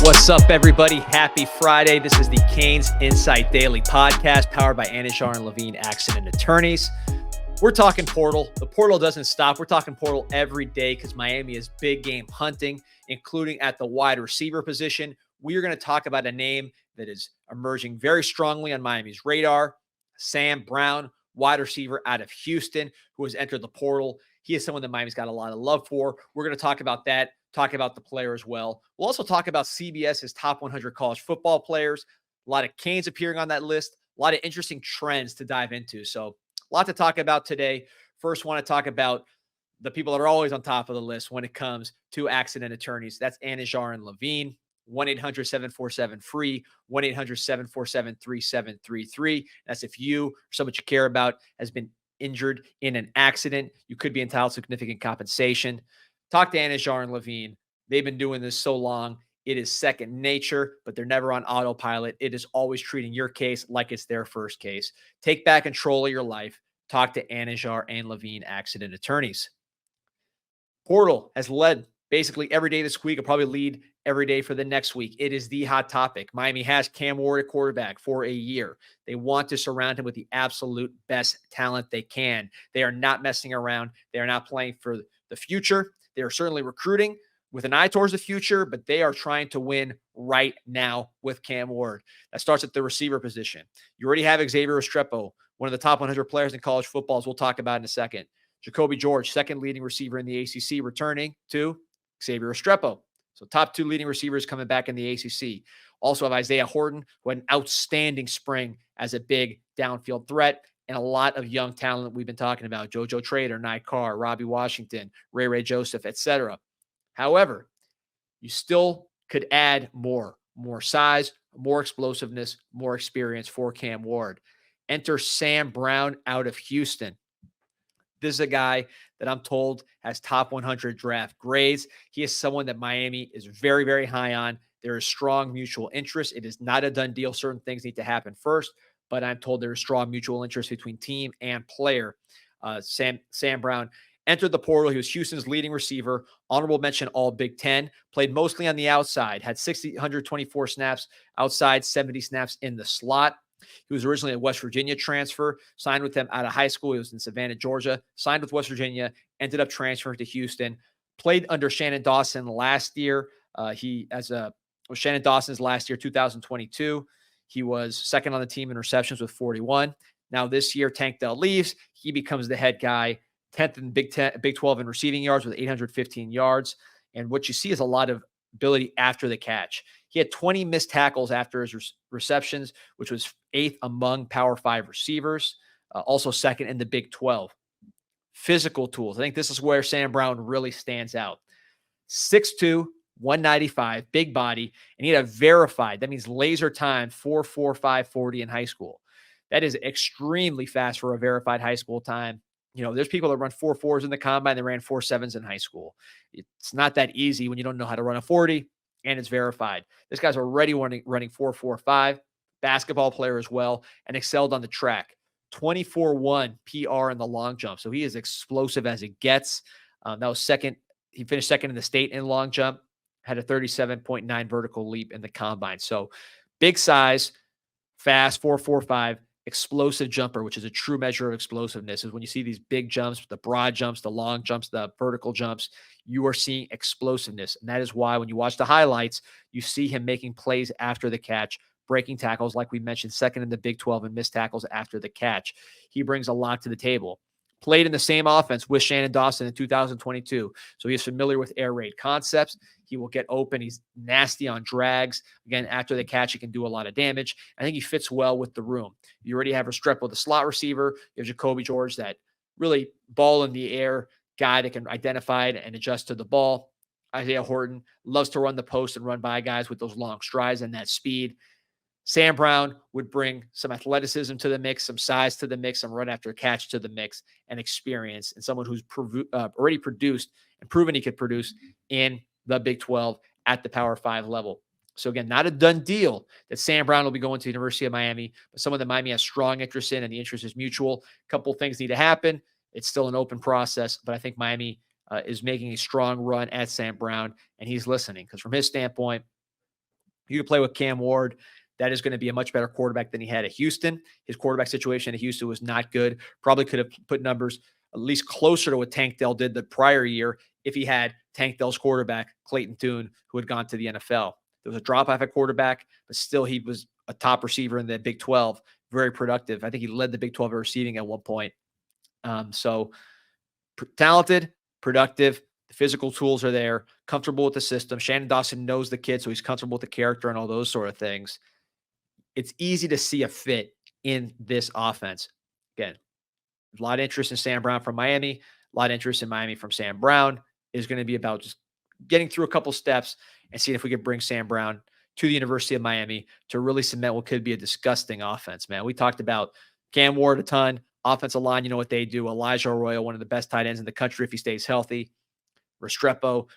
What's up, everybody? Happy Friday. This is the CanesInSight Daily Podcast powered by Anishar and Levine Accident Attorneys. We're talking portal. The portal doesn't stop. We're talking portal every day because Miami is big game hunting, including at the wide receiver position. We are going to talk about a name that is emerging very strongly on Miami's radar, Sam Brown, wide receiver out of Houston, who has entered the portal. He is someone that Miami's got a lot of love for. We're going to talk about that, talk about the player as well. We'll also talk about CBS's top 100 college football players, a lot of Canes appearing on that list, a lot of interesting trends to dive into. So a lot to talk about today. First, want to talk about the people that are always on top of the list when it comes to accident attorneys. That's Anishar and Levine. 1-800-747-FREE, 1-800-747-3733. That's if you or someone you care about has been injured in an accident. You could be entitled to significant compensation. Talk to Anishar and Levine. They've been doing this so long. It is second nature, but they're never on autopilot. It is always treating your case like it's their first case. Take back control of your life. Talk to Anishar and Levine accident attorneys. Portal has led basically every day this week. It'll probably lead every day for the next week. It is the hot topic. Miami has Cam Ward at quarterback for a year. They want to surround him with the absolute best talent they can. They are not messing around. They are not playing for the future. They are certainly recruiting with an eye towards the future, but they are trying to win right now with Cam Ward. That starts at the receiver position. You already have Xavier Restrepo, one of the top 100 players in college football, as we'll talk about in a second. Jacoby George, second leading receiver in the ACC, returning to Xavier Restrepo. So top two leading receivers coming back in the ACC. Also have Isaiah Horton, who had an outstanding spring as a big downfield threat, and a lot of young talent that we've been talking about. JoJo Trader, Nye Carr, Robbie Washington, Ray Joseph, etc. However, you still could add more size, more explosiveness, more experience for Cam Ward. Enter Sam Brown out of Houston. This is a guy that I'm told has top 100 draft grades. He is someone that Miami is very, very high on. There is strong mutual interest. It is not a done deal. Certain things need to happen first, but I'm told there is strong mutual interest between team and player. Sam Brown entered the portal. He was Houston's leading receiver, honorable mention all Big Ten, played mostly on the outside, had 124 snaps outside, 70 snaps in the slot. He was originally a West Virginia transfer, signed with them out of high school. He was in Savannah, Georgia, signed with West Virginia, ended up transferring to Houston, played under Shannon Dawson last year. Shannon Dawson's last year, 2022. He was second on the team in receptions with 41. Now this year, Tank Dell leaves. He becomes the head guy, 10th in Big 12 in receiving yards with 815 yards. And what you see is a lot of ability after the catch. He had 20 missed tackles after his receptions, which was 8th among Power 5 receivers, also second in the Big 12. Physical tools. I think this is where Sam Brown really stands out. 6'2", 195, big body, and he had a verified, that means laser time, 4.45 40 in high school. That is extremely fast for a verified high school time. You know, there's people that run 4.4s in the combine that ran 4.7s in high school. It's not that easy when you don't know how to run a 40 and it's verified. This guy's already running 4.45, basketball player as well, and excelled on the track. 24-1 PR in the long jump. So he is explosive as it gets. That was second. He finished second in the state in long jump, had a 37.9 vertical leap in the combine. So big size, fast, 4.45, explosive jumper, which is a true measure of explosiveness, is when you see these big jumps, the broad jumps, the long jumps, the vertical jumps, you are seeing explosiveness. And that is why when you watch the highlights, you see him making plays after the catch, breaking tackles, like we mentioned, second in the Big 12 and missed tackles after the catch. He brings a lot to the table. Played in the same offense with Shannon Dawson in 2022. So he is familiar with air raid concepts. He will get open. He's nasty on drags. Again, after the catch, he can do a lot of damage. I think he fits well with the room. You already have Restrepo, the slot receiver. You have Jacoby George, that really ball in the air guy that can identify it and adjust to the ball. Isaiah Horton loves to run the post and run by guys with those long strides and that speed. Sam Brown would bring some athleticism to the mix, some size to the mix, some run after catch to the mix, and experience, and someone who's already produced and proven he could produce in the Big 12 at the Power 5 level. So again, not a done deal that Sam Brown will be going to the University of Miami, but someone that Miami has strong interest in, and the interest is mutual. A couple of things need to happen. It's still an open process, but I think Miami is making a strong run at Sam Brown, and he's listening because from his standpoint, You could play with Cam Ward. That is going to be a much better quarterback than he had at Houston. His quarterback situation at Houston was not good. Probably could have put numbers at least closer to what Tank Dell did the prior year if he had Tank Dell's quarterback, Clayton Tune, who had gone to the NFL. There was a drop off at quarterback, but still he was a top receiver in the Big 12, very productive. I think he led the Big 12 in receiving at one point. Talented, productive. The physical tools are there, comfortable with the system. Shannon Dawson knows the kid, so he's comfortable with the character and all those sort of things. It's easy to see a fit in this offense. Again, a lot of interest in Sam Brown from Miami, a lot of interest in Miami from Sam Brown. Is going to be about just getting through a couple steps and seeing if we could bring Sam Brown to the University of Miami to really cement what could be a disgusting offense, man. We talked about Cam Ward a ton, offensive line, you know what they do. Elijah Arroyo, one of the best tight ends in the country if he stays healthy. Restrepo,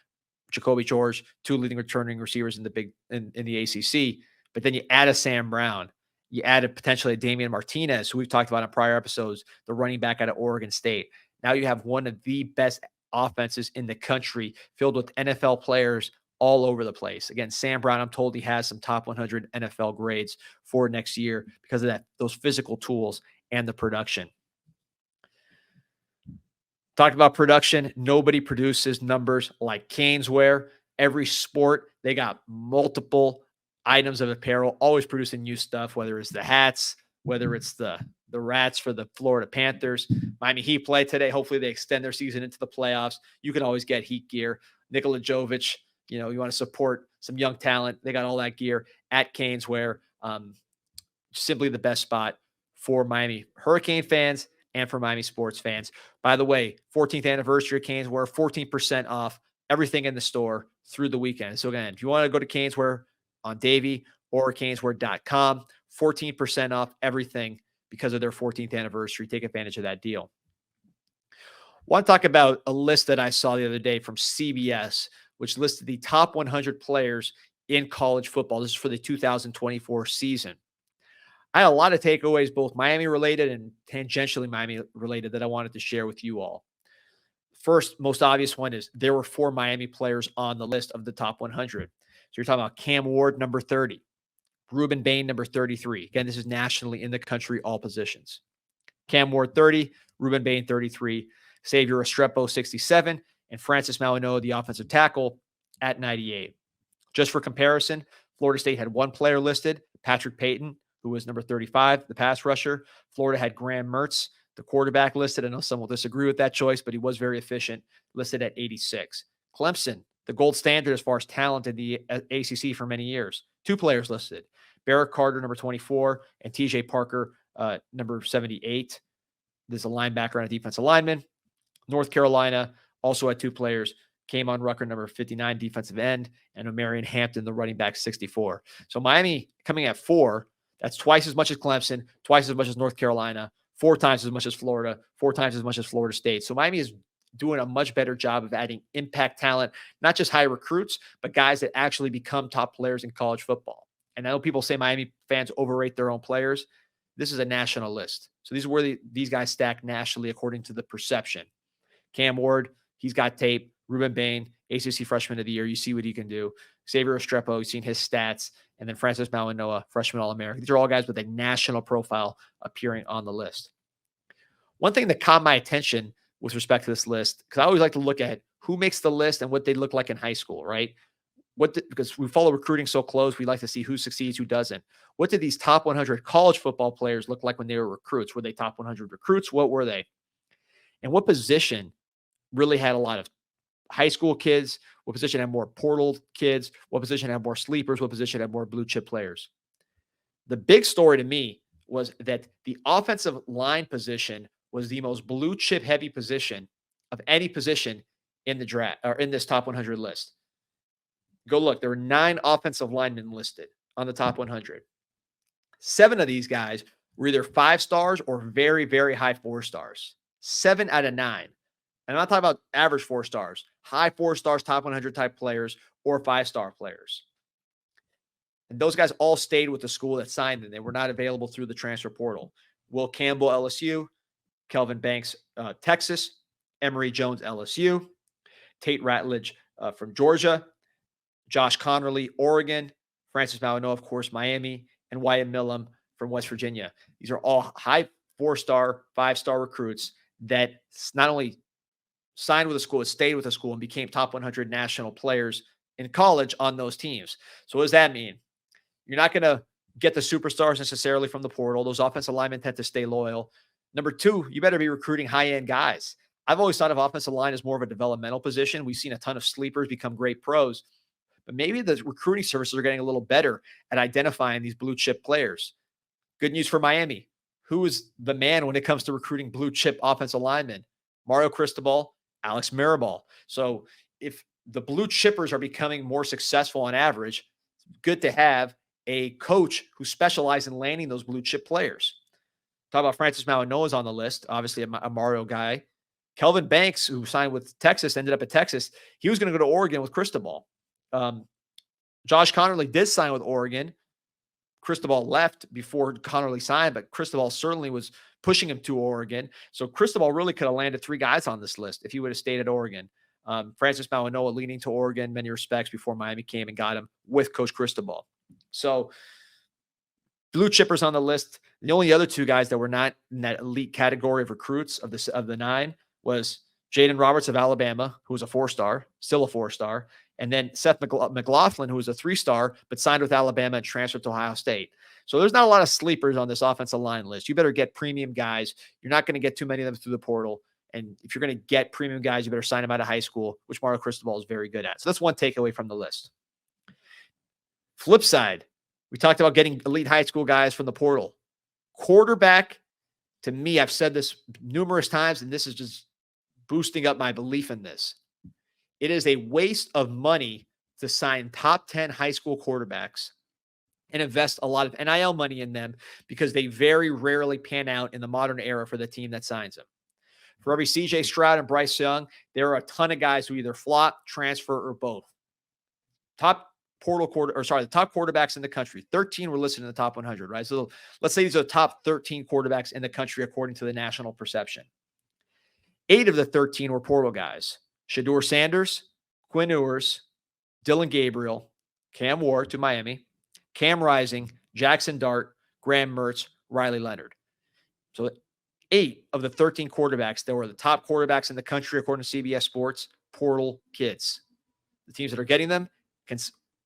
Jacoby George, two leading returning receivers in the ACC. But then you add a Sam Brown. You added potentially a Damian Martinez, who we've talked about in prior episodes, the running back out of Oregon State. Now you have one of the best offenses in the country filled with NFL players all over the place. Again, Sam Brown, I'm told he has some top 100 NFL grades for next year because of those physical tools and the production. Talked about production. Nobody produces numbers like Caneswear. Every sport, they got multiple items of apparel, always producing new stuff, whether it's the hats, whether it's the rats for the Florida Panthers. Miami Heat play today. Hopefully they extend their season into the playoffs. You can always get Heat gear. Nikola Jovic, you want to support some young talent. They got all that gear at Caneswear. Simply the best spot for Miami Hurricane fans and for Miami sports fans. By the way, 14th anniversary of Caneswear, 14% off everything in the store through the weekend. So again, if you want to go to Caneswear on Davie or caneswear.com, 14% off everything because of their 14th anniversary. Take advantage of that deal. I want to talk about a list that I saw the other day from CBS, which listed the top 100 players in college football. This is for the 2024 season. I had a lot of takeaways, both Miami related and tangentially Miami related, that I wanted to share with you all. First, most obvious one is there were 4 Miami players on the list of the top 100. So you're talking about Cam Ward, number 30, Ruben Bain, number 33. Again, this is nationally in the country, all positions. Cam Ward, 30, Ruben Bain, 33, Xavier Restrepo, 67, and Francis Mauigoa, the offensive tackle, at 98. Just for comparison, Florida State had one player listed, Patrick Payton, who was number 35, the pass rusher. Florida had Graham Mertz, the quarterback, listed. I know some will disagree with that choice, but he was very efficient, listed at 86. Clemson, the gold standard as far as talent in the ACC for many years. 2 players listed, Barrett Carter, number 24, and TJ Parker, number 78. There's a linebacker and a defensive lineman. North Carolina also had 2 players, K'Mon Rucker, number 59, defensive end, and Omarion Hampton, the running back, 64. So Miami coming at 4. That's twice as much as Clemson, twice as much as North Carolina, 4 times as much as Florida, 4 times as much as Florida State. So Miami is doing a much better job of adding impact talent, not just high recruits, but guys that actually become top players in college football. And I know people say Miami fans overrate their own players. This is a national list. So these are where these guys stack nationally according to the perception. Cam Ward, he's got tape. Ruben Bain, ACC Freshman of the Year. You see what he can do. Xavier Restrepo, you've seen his stats. And then Francis Mauigoa, freshman All-American. These are all guys with a national profile appearing on the list. One thing that caught my attention with respect to this list, because I always like to look at who makes the list and what they look like in high school, right? Because we follow recruiting so close, we like to see who succeeds, who doesn't. What did these top 100 college football players look like when they were recruits? Were they top 100 recruits? What were they? And what position really had a lot of high school kids? What position had more portal kids? What position had more sleepers? What position had more blue chip players? The big story to me was that the offensive line position was the most blue chip heavy position of any position in the draft or in this top 100 list. Go look. There were 9 offensive linemen listed on the top 100. 7 of these guys were either 5 stars or very, very high 4 stars. 7 out of 9. And I'm not talking about average 4 stars, high 4 stars, top 100 type players, or 5-star players. And those guys all stayed with the school that signed them. They were not available through the transfer portal. Will Campbell, LSU, Kelvin Banks, Texas, Emory Jones, LSU, Tate Ratledge from Georgia, Josh Connerly, Oregon, Francis Mourinho, of course, Miami, and Wyatt Millum from West Virginia. These are all high 4-star, 5-star recruits that not only signed with a school, stayed with a school, and became top 100 national players in college on those teams. So what does that mean? You're not going to get the superstars necessarily from the portal. Those offensive linemen tend to stay loyal. Number two, you better be recruiting high-end guys. I've always thought of offensive line as more of a developmental position. We've seen a ton of sleepers become great pros, but maybe the recruiting services are getting a little better at identifying these blue chip players. Good news for Miami. Who is the man when it comes to recruiting blue chip offensive linemen? Mario Cristobal, Alex Mirabal. So if the blue chippers are becoming more successful on average, it's good to have a coach who specializes in landing those blue chip players. Talk about Francis Mourinho is on the list, obviously a Mario guy. Kelvin Banks, who signed with Texas, ended up at Texas. He was going to go to Oregon with Cristobal. Josh Connerly did sign with Oregon. Cristobal left before Connerly signed, but Cristobal certainly was pushing him to Oregon. So Cristobal really could have landed 3 guys on this list if he would have stayed at Oregon. Francis Mourinho leaning to Oregon in many respects before Miami came and got him with Coach Cristobal. So blue chippers on the list. The only other 2 guys that were not in that elite category of recruits of the 9 was Jaden Roberts of Alabama, who was a 4-star, still a 4-star, and then Seth McLaughlin, who was a 3-star, but signed with Alabama and transferred to Ohio State. So there's not a lot of sleepers on this offensive line list. You better get premium guys. You're not going to get too many of them through the portal. And if you're going to get premium guys, you better sign them out of high school, which Mario Cristobal is very good at. So that's one takeaway from the list. Flip side, we talked about getting elite high school guys from the portal. Quarterback, to me, I've said this numerous times, and this is just boosting up my belief in this. It is a waste of money to sign top 10 high school quarterbacks and invest a lot of NIL money in them because they very rarely pan out in the modern era for the team that signs them. For every CJ Stroud and Bryce Young, there are a ton of guys who either flop, transfer, or both. The top quarterbacks in the country, 13 were listed in the top 100, right? So let's say these are the top 13 quarterbacks in the country according to the national perception. 8 of the 13 were portal guys. Shedeur Sanders, Quinn Ewers, Dylan Gabriel, Cam Ward to Miami, Cam Rising, Jackson Dart, Graham Mertz, Riley Leonard. So 8 of the 13 quarterbacks that were the top quarterbacks in the country, according to CBS Sports, portal kids. The teams that are getting them can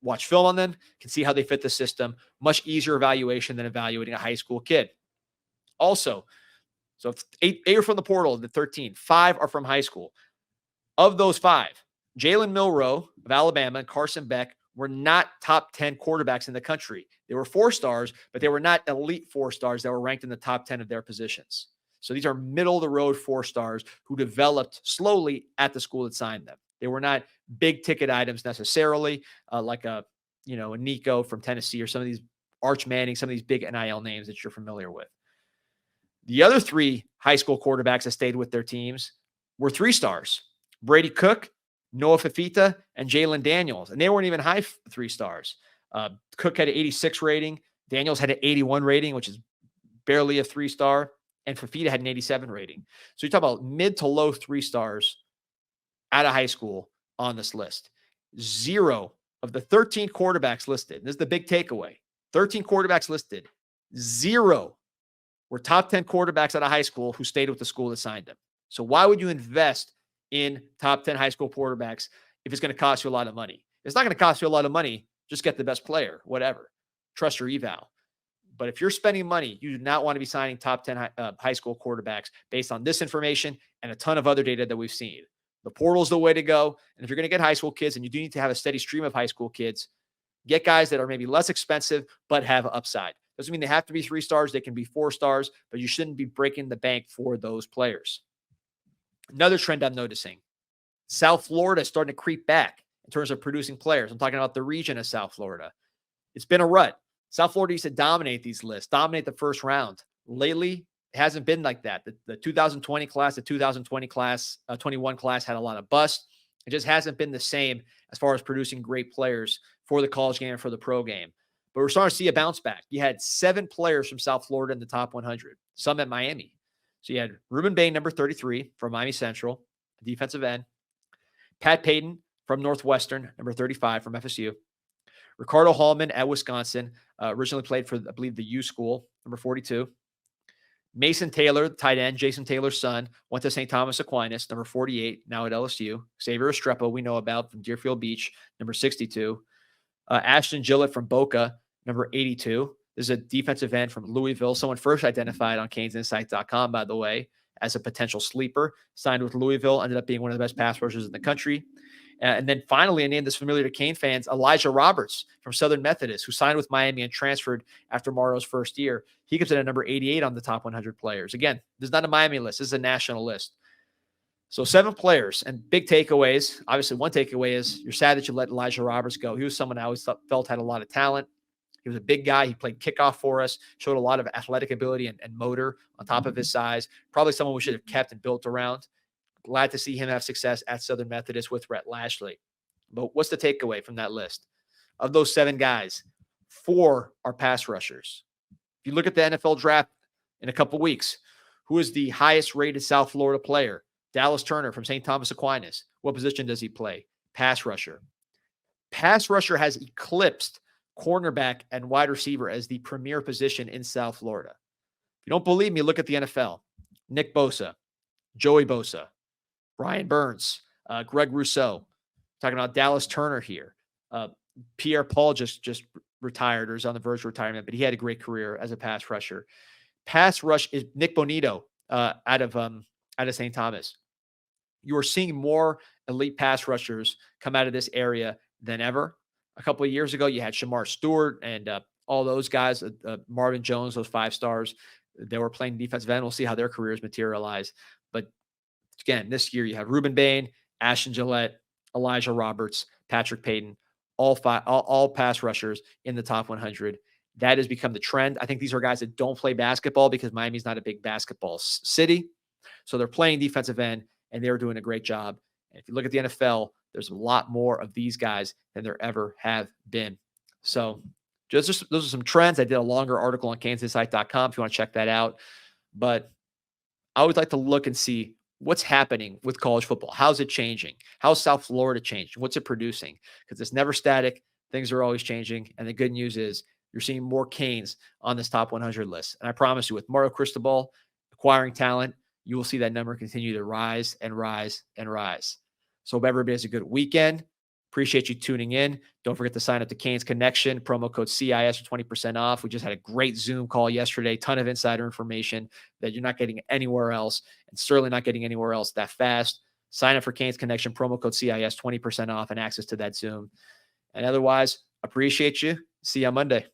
watch film on them, can see how they fit the system. Much easier evaluation than evaluating a high school kid. Also, so if 8 are from the portal, the 13, 5 are from high school. Of those 5, Jalen Milroe of Alabama and Carson Beck were not top 10 quarterbacks in the country. They were 4-stars, but they were not elite 4-stars that were ranked in the top 10 of their positions. So these are middle-of-the-road 4-stars who developed slowly at the school that signed them. They were not big-ticket items necessarily, like a Nico from Tennessee or some of these Arch Manning, some of these big NIL names that you're familiar with. The other 3 high school quarterbacks that stayed with their teams were 3-stars. Brady Cook, Noah Fafita, and Jalen Daniels. And they weren't even high 3-stars. Cook had an 86 rating. Daniels had an 81 rating, which is barely a 3-star. And Fafita had an 87 rating. So you talk about mid to low 3-stars out of high school on this list. 0 of the 13 quarterbacks listed. This is the big takeaway. 13 quarterbacks listed. 0 were top 10 quarterbacks out of high school who stayed with the school that signed them. So why would you invest in top 10 high school quarterbacks if it's going to cost you a lot of money? It's not going to cost you a lot of money. Just get the best player, whatever. Trust your eval. But if you're spending money, you do not want to be signing top 10 high school quarterbacks based on this information and a ton of other data that we've seen. The portal is the way to go. And if you're going to get high school kids, and you do need to have a steady stream of high school kids, get guys that are maybe less expensive but have upside. Doesn't mean they have to be 3-stars. They can be 4-stars, but you shouldn't be breaking the bank for those players. Another trend I'm noticing, South Florida is starting to creep back in terms of producing players. I'm talking about the region of South Florida. It's been a rut. South Florida used to dominate these lists, dominate the first round. Lately, it hasn't been like that. The 2020 class, the 2020 class, 21 class had a lot of busts. It just hasn't been the same as far as producing great players for the college game and for the pro game. But we're starting to see a bounce back. You had 7 players from South Florida in the top 100, some at Miami. So you had Ruben Bain, number 33 from Miami Central, defensive end. Pat Payton from Northwestern, number 35 from FSU. Ricardo Hallman at Wisconsin, originally played for, I believe, the U School, number 42. Mason Taylor, tight end, Jason Taylor's son, went to St. Thomas Aquinas, number 48, now at LSU. Xavier Estrepo, we know about from Deerfield Beach, number 62. Ashton Gillett from Boca, number 82. This is a defensive end from Louisville. Someone first identified on CanesInsight.com, by the way, as a potential sleeper. Signed with Louisville, ended up being one of the best pass rushers in the country. And then finally, a name that's familiar to Cane fans, Elijah Roberts from Southern Methodist, who signed with Miami and transferred after Morrow's first year. He comes in at number 88 on the top 100 players. Again, this is not a Miami list. This is a national list. So 7 players and big takeaways. Obviously, one takeaway is you're sad that you let Elijah Roberts go. He was someone I always felt had a lot of talent. He was a big guy. He played kickoff for us, showed a lot of athletic ability and motor on top of his size. Probably someone we should have kept and built around. Glad to see him have success at Southern Methodist with Rhett Lashley. But what's the takeaway from that list? Of those 7 guys, 4 are pass rushers. If you look at the NFL draft in a couple weeks, who is the highest rated South Florida player? Dallas Turner from St. Thomas Aquinas. What position does he play? Pass rusher. Pass rusher has eclipsed cornerback and wide receiver as the premier position in South Florida. If you don't believe me, look at the NFL. Nick Bosa, Joey Bosa, Brian Burns, Greg Rousseau. Talking about Dallas Turner here. Pierre Paul just retired or is on the verge of retirement, but he had a great career as a pass rusher. Pass rush is Nick Bonito out of St. Thomas. You are seeing more elite pass rushers come out of this area than ever. A couple of years ago, you had Shamar Stewart and all those guys, Marvin Jones, those 5 stars. They were playing defensive end. We'll see how their careers materialize. But again, this year you have Ruben Bain, Ashton Gillett, Elijah Roberts, Patrick Payton, all pass rushers in the top 100. That has become the trend. I think these are guys that don't play basketball because Miami's not a big basketball city. So they're playing defensive end, and they're doing a great job. And if you look at the NFL, there's a lot more of these guys than there ever have been. So those are some trends. I did a longer article on CanesInsight.com if you want to check that out. But I always like to look and see what's happening with college football. How's it changing? How's South Florida changing? What's it producing? Because it's never static. Things are always changing. And the good news is you're seeing more Canes on this top 100 list. And I promise you, with Mario Cristobal acquiring talent, you will see that number continue to rise and rise and rise. So hope everybody has a good weekend. Appreciate you tuning in. Don't forget to sign up to Canes Connection, promo code CIS for 20% off. We just had a great Zoom call yesterday, ton of insider information that you're not getting anywhere else, and certainly not getting anywhere else that fast. Sign up for Canes Connection, promo code CIS, 20% off and access to that Zoom. And otherwise, appreciate you. See you on Monday.